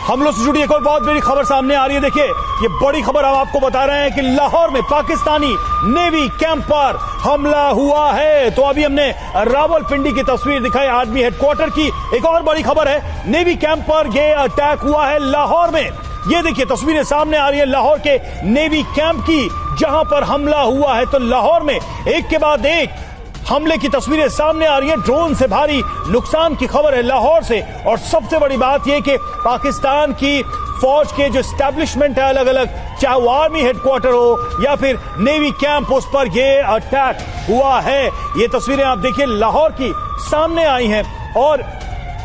हमलों से जुड़ी एक और बहुत बड़ी खबर सामने आ रही है। देखिए, ये बड़ी खबर हम आपको बता रहे हैं कि लाहौर में पाकिस्तानी नेवी कैंप पर हमला हुआ है। तो अभी हमने रावलपिंडी की तस्वीर दिखाई आर्मी हेडक्वार्टर की। एक और बड़ी खबर है, नेवी कैंप पर ये अटैक हुआ है लाहौर में। ये देखिए तस्वीरें सामने आ रही है लाहौर के नेवी कैंप की, जहां पर हमला हुआ है। तो लाहौर में एक के बाद एक हमले की तस्वीरें सामने आ रही हैं। ड्रोन से भारी नुकसान की खबर है लाहौर से। और सबसे बड़ी बात यह कि पाकिस्तान की फौज के जो एस्टैब्लिशमेंट है अलग अलग, चाहे वो आर्मी हेडक्वार्टर हो या फिर नेवी कैंप, उस पर यह अटैक हुआ है। ये तस्वीरें आप देखिए लाहौर की सामने आई हैं। और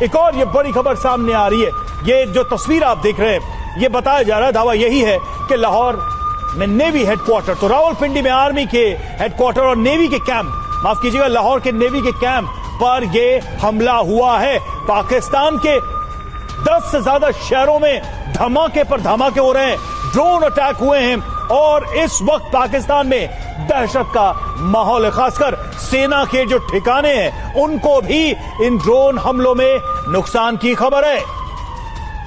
एक और ये बड़ी खबर सामने आ रही है। ये जो तस्वीर आप देख रहे हैं, ये बताया जा रहा है, दावा यही है कि लाहौर में नेवी हेडक्वार्टर, तो रावलपिंडी में आर्मी के हेडक्वार्टर और नेवी के कैंप, माफ कीजिएगा, लाहौर के नेवी के कैंप पर यह हमला हुआ है। पाकिस्तान के 10 से ज्यादा शहरों में धमाके पर धमाके हो रहे हैं, ड्रोन अटैक हुए हैं और इस वक्त पाकिस्तान में दहशत का माहौल है। खासकर सेना के जो ठिकाने हैं उनको भी इन ड्रोन हमलों में नुकसान की खबर है।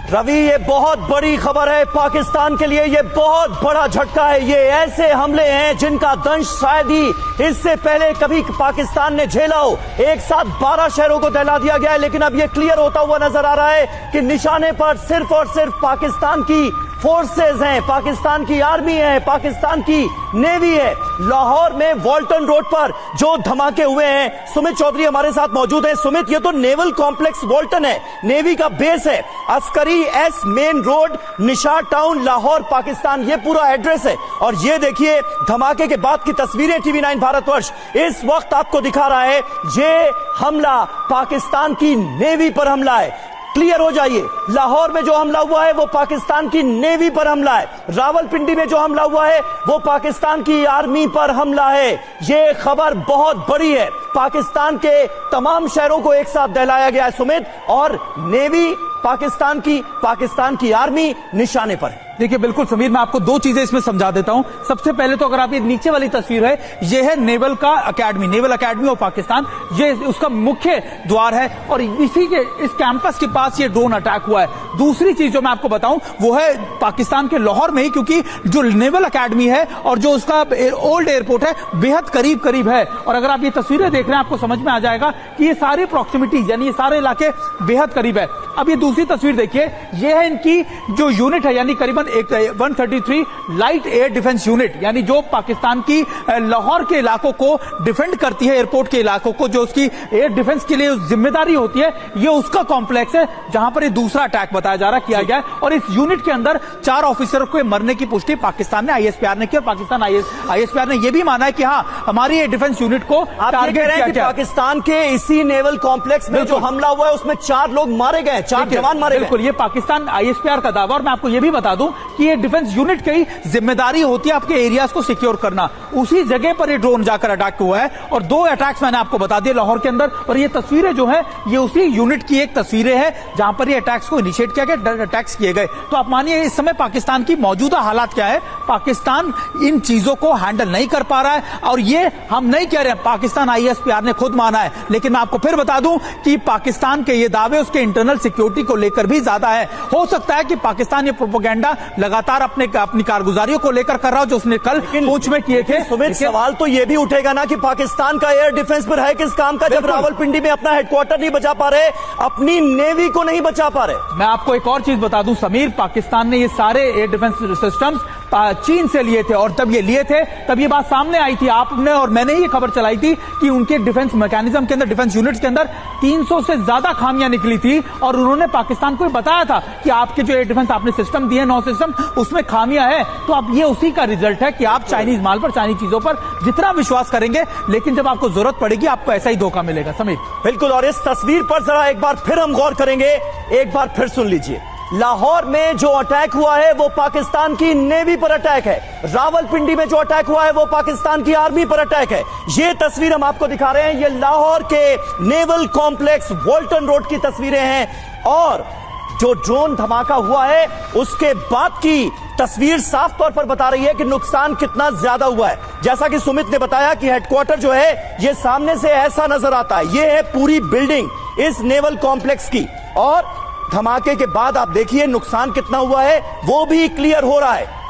रवि, ये बहुत बड़ी खबर है पाकिस्तान के लिए, ये बहुत बड़ा झटका है। ये ऐसे हमले हैं जिनका दंश शायद ही इससे पहले कभी पाकिस्तान ने झेला हो। एक साथ 12 शहरों को दहला दिया गया है, लेकिन अब ये क्लियर होता हुआ नजर आ रहा है कि निशाने पर सिर्फ और सिर्फ पाकिस्तान की फोर्सेज हैं, पाकिस्तान की आर्मी है, पाकिस्तान की नेवी है। लाहौर में वॉल्टन रोड पर जो धमाके हुए हैं, सुमित चौधरी हमारे साथ मौजूद हैं। सुमित, ये तो नेवल कॉम्प्लेक्स वॉल्टन है, नेवी का बेस है, Askari S main road, Nishar town, Lahore, Pakistan, ये पूरा एड्रेस है। और ये देखिए धमाके के बाद की तस्वीरें TV9 भारतवर्ष इस वक्त आपको दिखा रहा है। ये हमला पाकिस्तान की नेवी पर हमला है। क्लियर हो जाइए, लाहौर में जो हमला हुआ है वो पाकिस्तान की नेवी पर हमला है। रावलपिंडी में जो हमला हुआ है वो पाकिस्तान की आर्मी पर हमला है। ये खबर बहुत बड़ी है। पाकिस्तान के तमाम शहरों को एक साथ दहलाया गया है सुमित, और नेवी पाकिस्तान की आर्मी निशाने पर है। देखिए बिल्कुल समीर, मैं आपको दो चीजें इसमें समझा देता हूं। सबसे पहले तो अगर आप ये नीचे वाली तस्वीर है, ये है नेवल का academy, naval academy of Pakistan, ये उसका मुख्य द्वार है और इसी के इस कैंपस के पास ये ड्रोन अटैक हुआ है। दूसरी चीज जो मैं आपको बताऊं वो है पाकिस्तान के लाहौर में ही, क्योंकि जो नेवल अकेडमी है और जो उसका ओल्ड एयरपोर्ट है बेहद करीब करीब है। और अगर आप ये तस्वीरें देख रहे हैं आपको समझ में आ जाएगा कि ये सारे प्रॉक्सिमिटीज यानी ये सारे इलाके बेहद करीब है। अब ये दूसरी तस्वीर देखिए, ये है इनकी जो यूनिट है, यानी करीबन 133 लाइट एयर डिफेंस यूनिट, यानी जो पाकिस्तान की लाहौर के इलाकों को डिफेंड करती है, एयरपोर्ट के इलाकों को, जो उसकी एयर डिफेंस के लिए जिम्मेदारी होती है, ये उसका कॉम्प्लेक्स है जहां पर ये दूसरा अटैक बताया जा रहा है किया गया है। और इस यूनिट के अंदर 4 ऑफिसरों के मरने की पुष्टि पाकिस्तान ने ISPR ने की और पाकिस्तान ISPR ने यह भी माना है कि हाँ हमारी एयर डिफेंस यूनिट को टारगेट किया गया। पाकिस्तान के इसी नेवल कॉम्प्लेक्स में जो हमला हुआ है उसमें 4 लोग मारे गए, 4 जवान मारे गए। बिल्कुल, ये पाकिस्तान ISPR का दावा। और मैं आपको यह भी बता दूं कि ये डिफेंस यूनिट की जिम्मेदारी होती है आपके एरियाज को सिक्योर करना। उसी जगह पर ये ड्रोन जाकर अटैक हुआ है और 2 अटैक्स मैंने आपको बता दिए लाहौर के अंदर। और ये तस्वीरें जो है ये उसी यूनिट की एक तस्वीरें हैं जहां पर ये अटैक्स को इनिशिएट किया गया, अटैक्स किए गए। तो आप मानिए इस समय पाकिस्तान की मौजूदा हालात क्या है, पाकिस्तान इन चीजों को हैंडल नहीं कर पा रहा है। और ये हम नहीं कह रहे हैं, पाकिस्तान ISPR ने खुद माना है। लेकिन मैं आपको फिर बता दूं कि पाकिस्तान के ये दावे उसके इंटरनल सिक्योरिटी को लेकर भी ज्यादा है। हो सकता है कि पाकिस्तान ये प्रोपेगेंडा लगातार अपनी कारगुजारियों को लेकर कर रहा हो, जो उसने कल पूंछ में किए थे। सुमित, सवाल तो यह भी उठेगा ना कि पाकिस्तान का एयर डिफेंस पर है किस काम का, जब रावलपिंडी में अपना हेडक्वार्टर नहीं बचा पा रहे, अपनी नेवी को नहीं बचा पा रहे। मैं आपको एक और चीज बता दूं समीर, पाकिस्तान ने ये सारे एयर डिफेंस सिस्टम्स चीन से लिए थे और तब ये लिए थे तब ये बात सामने आई थी, आपने और मैंने ये खबर चलाई थी कि उनके डिफेंस मैकेनिज्म के अंदर, डिफेंस यूनिट्स के अंदर 300 से ज्यादा खामियां निकली थी। और उन्होंने पाकिस्तान को बताया था कि आपके जो एयर डिफेंस आपने सिस्टम दिए 9 सिस्टम, उसमें खामियां है। तो अब ये उसी का रिजल्ट है कि आप चाइनीज माल पर, चाइनीज चीजों पर जितना विश्वास करेंगे, लेकिन जब आपको जरूरत पड़ेगी आपको ऐसा ही धोखा मिलेगा। समीर, बिल्कुल, और इस तस्वीर पर जरा एक बार फिर हम गौर करेंगे, एक बार फिर सुन लीजिए। लाहौर में जो अटैक हुआ है वो पाकिस्तान की नेवी पर अटैक है। रावलपिंडी में जो अटैक हुआ है वो पाकिस्तान की आर्मी पर अटैक है। ये तस्वीर हम आपको दिखा रहे हैं, ये लाहौर के नेवल कॉम्प्लेक्स वॉल्टन रोड की तस्वीरें हैं। और जो ड्रोन धमाका हुआ है उसके बाद की तस्वीर साफ तौर पर बता रही है कि नुकसान कितना ज्यादा हुआ है। जैसा कि सुमित ने बताया कि हेडक्वार्टर जो है ये सामने से ऐसा नजर आता है, ये है पूरी बिल्डिंग इस नेवल कॉम्प्लेक्स की। और धमाके के बाद आप देखिए नुकसान कितना हुआ है वो भी क्लियर हो रहा है।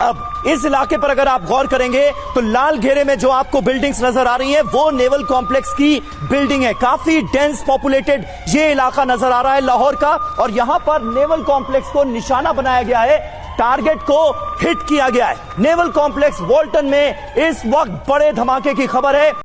अब इस इलाके पर अगर आप गौर करेंगे तो लाल घेरे में जो आपको बिल्डिंग्स नजर आ रही हैं वो नेवल कॉम्प्लेक्स की बिल्डिंग है। काफी डेंस पॉपुलेटेड ये इलाका नजर आ रहा है लाहौर का, और यहां पर नेवल कॉम्प्लेक्स को निशाना बनाया गया है, टारगेट को हिट किया गया है। नेवल कॉम्प्लेक्स वॉल्टन में इस वक्त बड़े धमाके की खबर है।